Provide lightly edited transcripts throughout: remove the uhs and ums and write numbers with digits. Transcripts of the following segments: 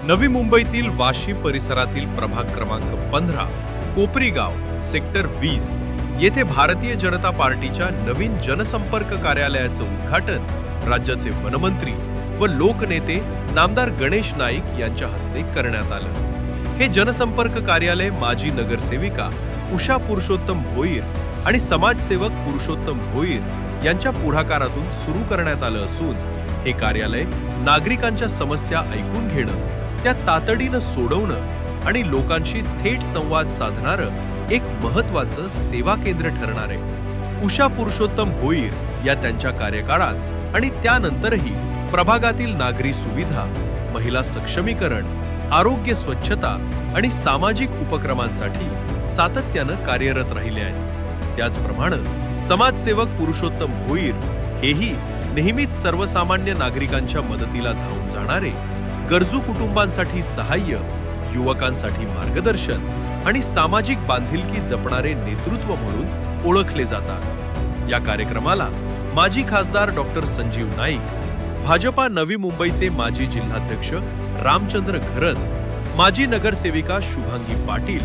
नवी मुंबईतील वाशी परिसरातील प्रभाग क्रमांक 15 कोपरी गाव सेक्टर 20 येथे भारतीय जनता पार्टीच्या नवीन जनसंपर्क कार्यालयाचं उद्घाटन राज्याचे वनमंत्री व लोकनेते नामदार गणेश नाईक यांच्या हस्ते करण्यात आलं। हे जनसंपर्क कार्यालय माजी नगरसेविका उषा पुरुषोत्तम भोईर आणि समाजसेवक पुरुषोत्तम भोईर यांच्या पुढाकारातून सुरू करण्यात आलं असून हे कार्यालय नागरिकांच्या समस्या ऐकून घेणं, त्या तातडीनं सोडवणं आणि लोकांशी थेट संवाद साधणारं एक महत्त्वाचं सेवा केंद्र ठरणार आहे। उषा पुरुषोत्तम भोईर या त्यांच्या कार्यकाळात आणि त्यानंतरही प्रभागातील नागरी सुविधा, महिला सक्षमीकरण, आरोग्य, स्वच्छता आणि सामाजिक उपक्रमांसाठी सातत्यानं कार्यरत राहिले आहेत। त्याचप्रमाणे समाजसेवक पुरुषोत्तम भोईर हेही नेहमीच सर्वसामान्य नागरिकांच्या मदतीला धावून जाणारे, गरजू कुटुंबांसाठी सहाय्य, युवकांसाठी मार्गदर्शन आणि सामाजिक बांधिलकी जपणारे नेतृत्व म्हणून ओळखले जातात। या कार्यक्रमाला माजी खासदार डॉक्टर संजीव नाईक, भाजपा नवी मुंबईचे माजी जिल्हाध्यक्ष रामचंद्र घरत, माजी नगरसेविका शुभांगी पाटील,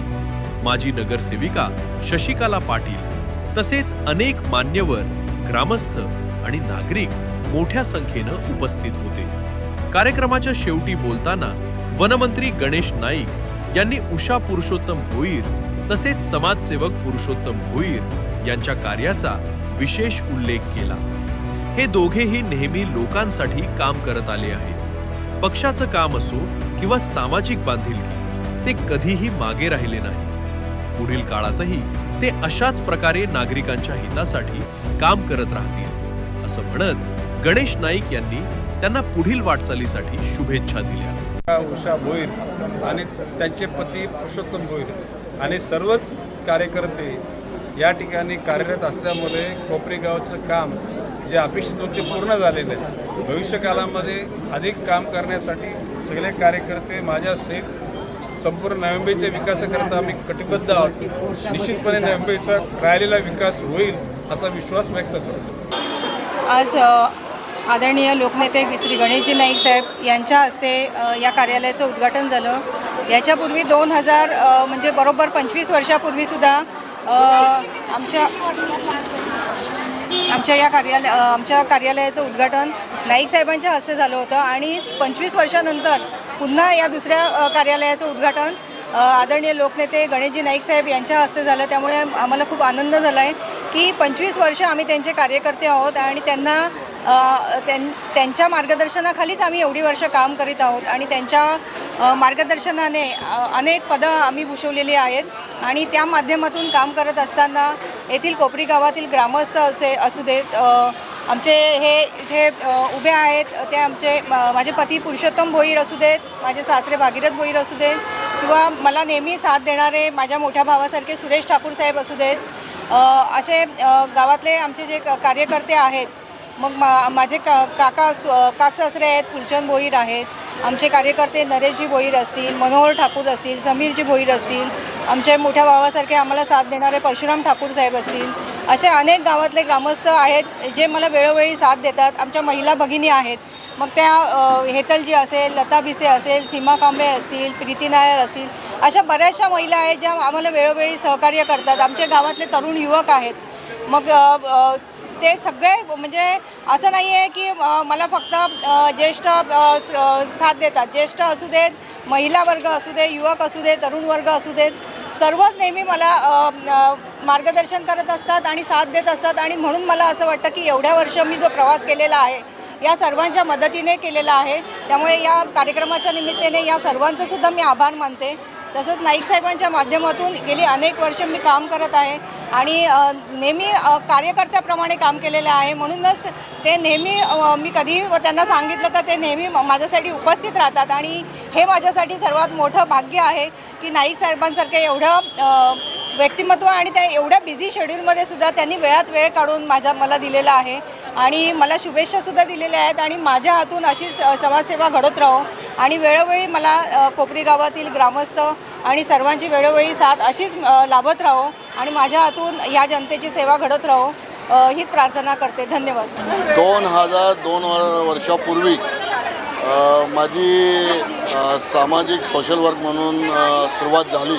माजी नगरसेविका शशिकला पाटील तसेच अनेक मान्यवर, ग्रामस्थ आणि नागरिक मोठ्या संख्येनं उपस्थित होते। कार्यक्रमाच्या शेवटी बोलताना वनमंत्री गणेश नाईक यांनी उषा पुरुषोत्तम भोईर तसेच समाजसेवक पुरुषोत्तम भोईर यांच्या कार्याचा विशेष उल्लेख केला। हे दोघेही नेहमी लोकांसाठी काम करत आले आहेत। पक्षाचं काम असो किंवा सामाजिक बांधिलकी, ते कधीही मागे राहिले नाही। पुढील काळातही ते अशाच प्रकारे नागरिकांच्या हितासाठी काम करत राहतील असं म्हणत गणेश नाईक यांनी त्यांना पुढील वाटचालीसाठी शुभेच्छा दिल्या। उषा भोईर आणि त्यांचे पती पुरुषोत्तम भोईर आणि सर्वच कार्यकर्ते या ठिकाणी कार्यरत असल्यामुळे कोपरी गावचं काम जे अपेक्षित होते पूर्ण झालेलं आहे। भविष्यकालामध्ये अधिक काम करण्यासाठी सगळे कार्यकर्ते माझ्यासहित संपूर्ण नवी मुंबईच्या विकासाकरता आम्ही कटिबद्ध आहोत। निश्चितपणे नवी मुंबईचा राहिलेला विकास होईल असा विश्वास व्यक्त करतो। आज आदरणीय लोकनेते श्री गणेशजी नाईक साहेब यांच्या हस्ते या कार्यालयाचं उद्घाटन झालं। याच्यापूर्वी 2000 म्हणजे बरोबर 25 वर्षापूर्वीसुद्धा आमच्या कार्यालयाचं उद्घाटन नाईक साहेबांच्या हस्ते झालं होतं आणि 25 वर्षानंतर पुन्हा या दुसऱ्या कार्यालयाचं उद्घाटन आदरणीय लोकनेते गणेशजी नाईक साहेब यांच्या हस्ते झालं। त्यामुळे आम्हाला खूप आनंद झाला आहे की 25 वर्ष आम्ही त्यांचे कार्यकर्ते आहोत आणि त्यांच्या मार्गदर्शनाखालीच आम्ही एवढी वर्ष काम करीत आहोत आणि त्यांच्या मार्गदर्शनाने अनेक पदं आम्ही भूषवलेली आहेत आणि त्या माध्यमातून काम करत असताना येथील कोपरी गावातील ग्रामस्थ असू देत, आमचे हे इथे उभे आहेत ते माझे पती पुरुषोत्तम भोईर असू देत, माझे सासरे भागीरथ भोईर असू देत किंवा मला नेहमी साथ देणारे माझ्या मोठ्या भावासारखे सुरेश ठाकूर साहेब असू देत, असे गावातले आमचे जे कार्यकर्ते आहेत। मग माझे काकसासरे आहेत, फुलचंद भोईर आहेत, आमचे कार्यकर्ते नरेशजी भोईर असतील, मनोहर ठाकूर असतील, समीरजी भोईर असतील, आमच्या मोठ्या भावासारखे आम्हाला साथ देणारे परशुराम ठाकूर साहेब असतील, असे अनेक गावातले ग्रामस्थ आहेत जे मला वेळोवेळी साथ देतात। आमच्या महिला भगिनी आहेत, मग त्या हेतलजी असेल, लता भिसे असेल, सीमा कांबळे असतील, प्रीती नायर असतील, अशा बऱ्याचशा महिला आहेत ज्या आम्हाला वेळोवेळी सहकार्य करतात। आमच्या गावातले तरुण युवक आहेत, मग ते सगळे म्हणजे असं नाही आहे की मला फक्त ज्येष्ठ साथ देतात। ज्येष्ठ असू देत, महिला वर्ग असू दे, युवक असू दे, तरुण वर्ग असू देत, सर्वच नेहमी मला मार्गदर्शन करत असतात आणि साथ देत असतात आणि म्हणून मला असं वाटतं की एवढ्या वर्ष मी जो प्रवास केलेला आहे या सर्वांच्या मदतीने केलेला आहे। त्यामुळे या कार्यक्रमाच्या निमित्ताने या सर्वांचं सुद्धा मी आभार मानते। तसंच नाईक साहेबांच्या माध्यमातून गेली अनेक वर्ष मी काम करत आहे आणि नेहमी कार्यकर्त्याप्रमाणे काम केलेलं आहे। म्हणूनच ते नेहमी मी कधी त्यांना सांगितलं तर ते नेहमी माझ्यासाठी उपस्थित राहतात आणि हे माझ्यासाठी सर्वात मोठं भाग्य आहे की नाईक साहेबांसारखं एवढं व्यक्तिमत्व आणि त्या एवढ्या बिझी शेड्यूलमध्ये सुद्धा त्यांनी वेळात वेळ काढून मला दिलेला आहे आणि मला शुभेच्छासुद्धा दिलेल्या आहेत आणि माझ्या हातून अशीच समाजसेवा घडत राहो आणि वेळोवेळी मला कोपरी गावातील ग्रामस्थ आणि सर्वांची वेळोवेळी साथ अशीच लाभत राहो आणि माझ्या हातून या जनतेची सेवा घडत राहो हीच प्रार्थना करते। धन्यवाद। 2002 वर्षापूर्वी माझी सामाजिक सोशल वर्क म्हणून सुरुवात झाली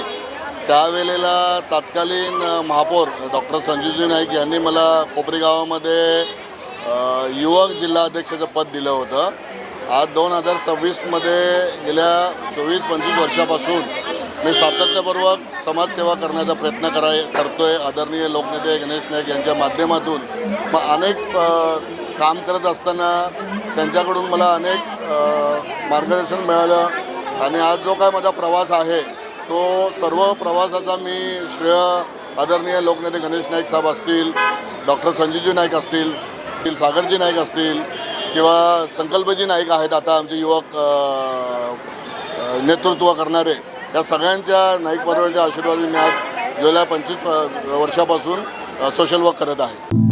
त्यावेळेला तत्कालीन महापौर डॉक्टर संजीवजी नाईक यांनी मला कोपरी गावामध्ये युवक जिल्हा अध्यक्षाचं पद दिलं होतं. आज 2026मध्ये गेल्या 24-25 वर्षापासून मी सातत्यपूर्वक समाजसेवा करण्याचा प्रयत्न करतोय. आदरणीय लोकनेते गणेश नाईक यांच्या माध्यमातून मग अनेक काम करत असताना त्यांच्याकडून मला अनेक मार्गदर्शन मिळालं आणि आज जो काय माझा प्रवास आहे तो सर्व प्रवासाचा मी श्रेय आदरणीय लोकनेते गणेश नाईक साहेब असतील, डॉक्टर संजीवजी नाईक असतील, सागरजी नाईक असतील किंवा संकल्पजी नाईक आहेत आता आमचे युवक नेतृत्व करणारे, या सगळ्यांच्या नाईक परिवाराच्या आशीर्वादाने मी आज गेल्या 25 वर्षापासून सोशल वर्क करत आहे.